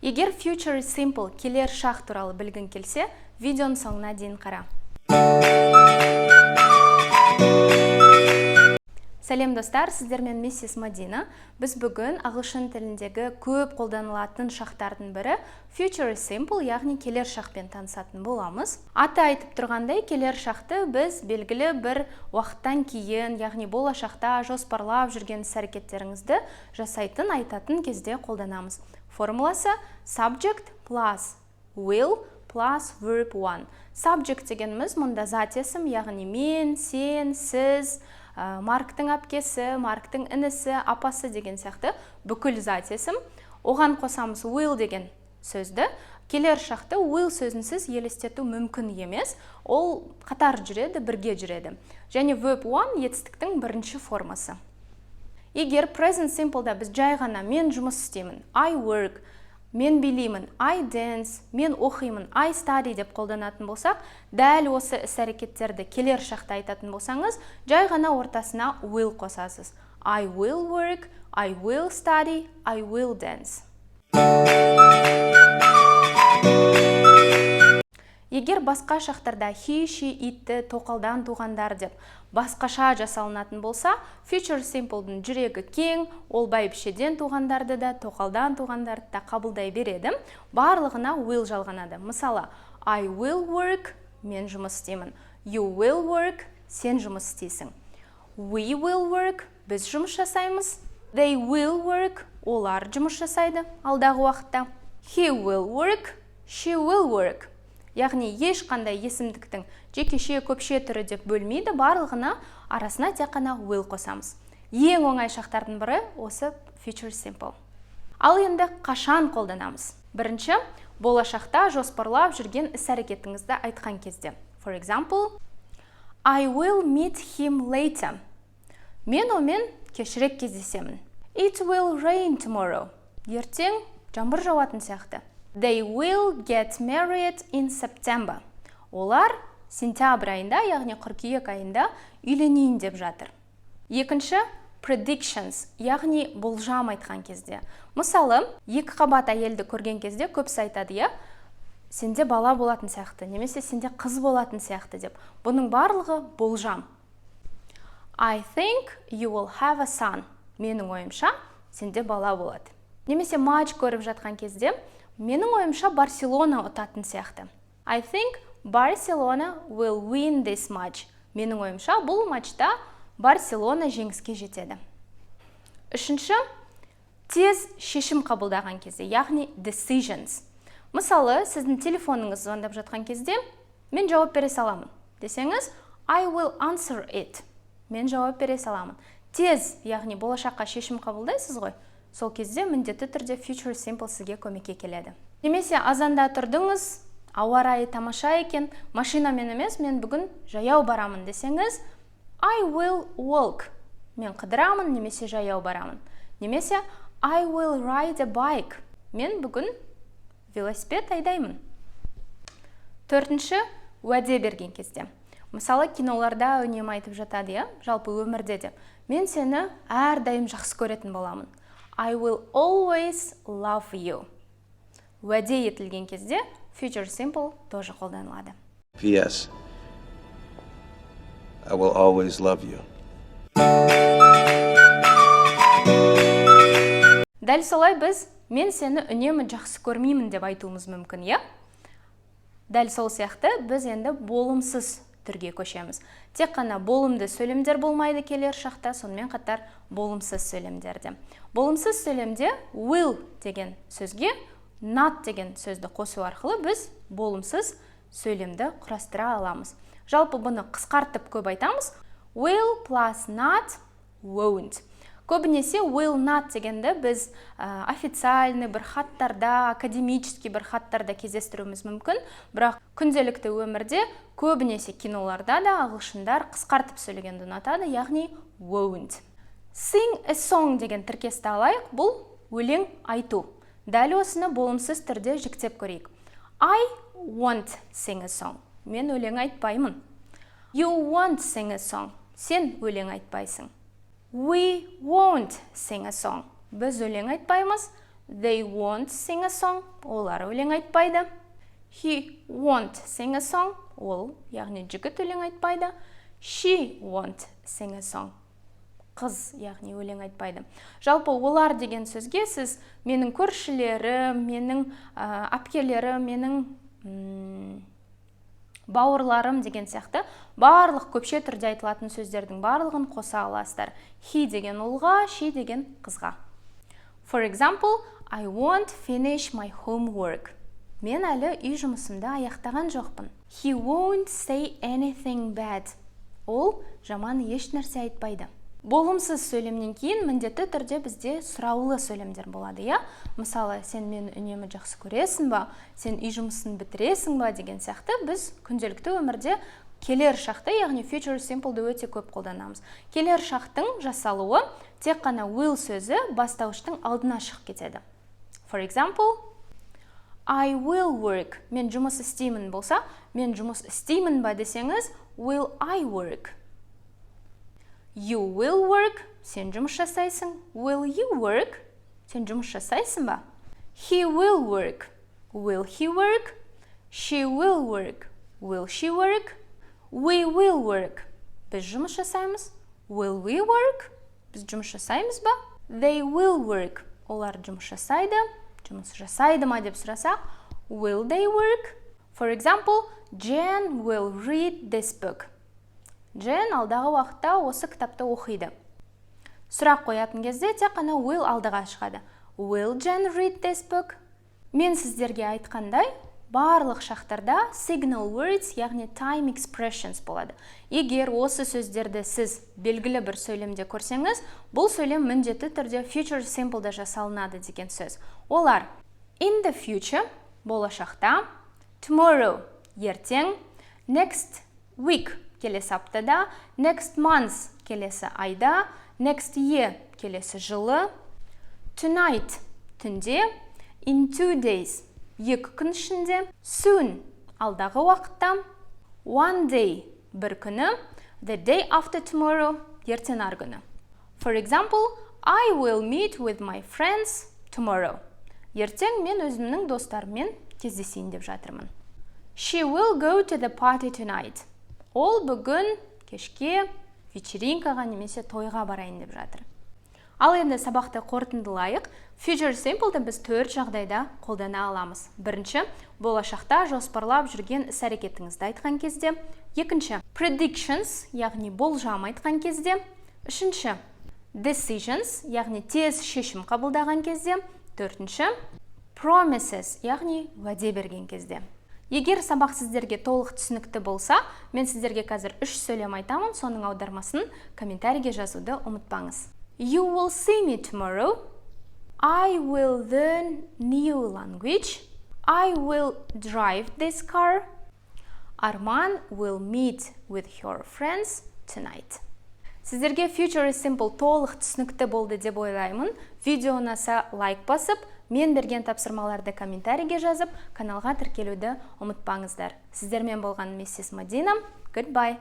Егер future is simple келер шақ туралы білгің келсе, видеоның соңына дейін қара. Сәлем достар, сіздермен миссис Мадина. Біз бүгін ағылшын тіліндегі көп қолданылатын шақтардың бірі future is simple, яғни келер шақпен танысатын боламыз. Аты айтып тұрғандай, келер шақты біз белгілі бір уақыттан кейін, яғни болашақта жоспарлап жүрген іс-әрекеттеріңізді жасайтын, айтатын кезде қолданамыз. Формуласы subject plus will plus verb one. Subject дегеніміз мұнда зат есім, яғни мен, сен, сіз, Марктың әпкесі, Марктың інісі, апасы деген сияқты бүкіл зат есім. Оған қосамыз will деген сөзді. Келер шақты will сөзінсіз елестету мүмкін емес. Ол қатар жүреді, бірге жүреді. Және verb one етістіктің бірінші формасы. Егер present simple'да біз жай ғана мен жұмыс істеймін, I work, мен билеймін, I dance, мен оқимын, I study деп қолданатын болсақ, дәл осы іс-әрекеттерді келер шақта айтатын болсаңыз, жай ғана ортасына will қосасыз. I will work, I will study, I will dance. Егер басқа шақтарда he, she, itті тоқалдан туғандар деп басқаша жасалынатын болса, future simple'дың жүрегі кең, ол бәйбішеден туғандарды да, тоқалдан туғандарды да қабылдай береді. Барлығына will жалғанады. Мысалы, I will work, мен жұмыс істеймін. You will work, сен жұмыс істейсің. We will work, біз жұмыс жасаймыз. They will work, олар жұмыс жасайды алдағы уақытта. He will work, she will work. Яғни ешқандай есімдіктің жекеше көпше түрі деп бөлмейді, барлығына арасына тек қана will қосамыз. Ең оңай шақтардың бірі осы future simple. Ал енді қашан қолданамыз? Бірінші, болашақта жоспарлап жүрген іс-әрекетіңізді айтқан кезде. For example, I will meet him later. Мен омен кешірек кездесемін. It will rain tomorrow. Ертең жаңбыр жауатын сияқты. They will get married in September. Олар сентябрь айында, яғни қыркүйек айында үйленейін деп жатыр. Екінші, predictions, яғни болжам айтқан кезде. Мысалы, екі қабат әйелді көрген кезде көбісі айтады, сенде бала болатын сияқты, немесе сенде қыз болатын сияқты деп. Бұның барлығы болжам. I think you will have a son. Менің ойымша, сенде бала болады. Немесе матч көріп жатқан кезде, менің ойымша Барселона ұтатын сияқты. I think Barcelona will win this match. Менің ойымша бұл матчта Барселона жеңіске жетеді. Үшінші, тез шешім қабылдаған кезде, яғни decisions. Мысалы, сіздің телефоныңыз звондап жатқан кезде, мен жауап бере саламын. Десеңіз, I will answer it. Мен жауап бере саламын. Тез, яғни болашаққа шешім қабылдайсыз ғой. Сол кезде міндетті түрде future simple сізге көмекке келеді. Немесе азанда тұрдыңыз, ауа райы тамаша екен, машинамен емес, мен бүгін жаяу барамын десеңіз, I will walk. Мен қыдырамын, немесе жаяу барамын. Немесе I will ride a bike. Мен бүгін велосипед айдаймын. Төртінші, уәде берген кезде. Мысалы, киноларда үнемі айтып жатады, жалпы өмірде де. Мен сені әрдайым жақсы көретін боламын. I will always love you. Уәде етілген кезде future simple тоже қолданылады. P.S. I will always love you. Дәл солай біз мен сені үнемі жақсы көрмеймін деп айтуымыз мүмкін, Дәл сол сияқты біз енді болымсыз түрге көшеміз. Тек қана болымды сөйлемдер болмайды келер шақта, сонымен қатар болымсыз сөйлемдерде. Болымсыз сөйлемде will деген сөзге not деген сөзді қосу арқылы біз болымсыз сөйлемді құрастыра аламыз. Жалпы бұны қысқартып көп айтамыз. Will plus not won't. Көбінесе will not дегенді біз официальный бір хаттарда, академический бір хаттарда кездестіруіміз мүмкін, бірақ күнделікті өмірде көбінесе киноларда да ағылшындар қысқартып сөйлегенді ұнатады, яғни won't. Sing a song деген тіркесті алайық, бұл өлең айту. Дәл осыны болымсыз түрде жіктеп көрейік. I won't sing a song. Мен өлең айтпаймын. You won't sing a song. Сен өлең айтпайсың. We won't sing a song. Біз өлең айтпаймыз. They won't sing a song. Олар өлең айтпайды. He won't sing a song. Ол, яғни жігіт өлең айтпайды. She won't sing a song. Қыз, яғни өлең айтпайды. Жалпы олар деген сөзге сіз менің көршілері, менің апкелері, менің бауырларым деген сияқты барлық көпше түрде айтылатын сөздердің барлығын қоса аласыздар. He деген ұлға, she деген қызға. For example, I won't finish my homework. Мен әлі үй жұмысымды аяқтаған жоқпын. He won't say anything bad. Ол жаман еш нәрсе айтпайды. Болымсыз сөйлемнен кейін міндетті түрде бізде сұраулы сөйлемдер болады, иә? Мысалы, сен мені үнемі жақсы көресің ба? Сен үй жұмысын бітіресің ба? Деген сияқты біз күнделікті өмірде келер шақты, яғни future simple'ды өте көп қолданамыз. Келер шақтың жасалуы тек қана will сөзі бастауыштың алдына шығып кетеді. For example, I will work. Мен жұмыс істеймін болса, мен жұмыс істеймін ба десеңіз, will I work? You will work. Сен жұмыс жасайсың. Will you work? Сен жұмыс жасайсың ба? He will work. Will he work? She will work. Will she work? We will work. Біз жұмыс жасаймыз. Will we work? Біз жұмыс жасаймыз ба? They will work. Олар жұмыс жасайды. Жұмыс жасайды ма деп сұрасақ, will they work? For example, Jen will read this book. Jen алдағы уақытта осы кітапты оқиды. Сұрақ қоятын кезде тек қана will алдыға шығады. Will Jen read this book? Мен сіздерге айтқандай, барлық шақтарда signal words, яғни time expressions болады. Егер осы сөздерді сіз белгілі бір сөйлемде көрсеңіз, бұл сөйлем міндетті түрде future simple'да жасалынады деген сөз. Олар in the future, болашақта, tomorrow, ертең, next week, келесі аптада, next month, келесі айда, next year, келесі жылы, tonight, түнде, in 2 days, 2 күн ішінде, soon, алдағы уақытта, one day, бір күні, the day after tomorrow, ертең арғы күні. For example, I will meet with my friends tomorrow. Ертең мен өзімнің достарыммен кездесейін деп жатырмын. She will go to the party tonight. Ол бүгін кешке вечеринкаға немесе тойға барайын деп жатыр. Ал енді сабақты қорытындылайық. Future simple'ды біз 4 жағдайда қолдана аламыз. Бірінші, болашақта жоспарлап жүрген іс-әрекетіңізді айтқан кезде. Екінші, predictions, яғни болжам айтқан кезде. Үшінші, decisions, яғни тез шешім қабылдаған кезде. Төртінші, promises, яғни уәде берген кезде. Егер сабақ сіздерге толық түсінікті болса, мен сіздерге қазір 3 сөйлем айтамын, соның аудармасын комментарийге жазуды ұмытпаңыз. You will see me tomorrow. I will learn new language. I will drive this car. Arman will meet with her friends tonight. Сіздерге future simple толық түсінікті болды деп ойлаймын. Видео ұнаса лайк басып, мен берген тапсырмаларды комментарийге жазып, каналға тіркелуді ұмытпаңыздар. Сіздермен болған миссис Мадина. Goodbye.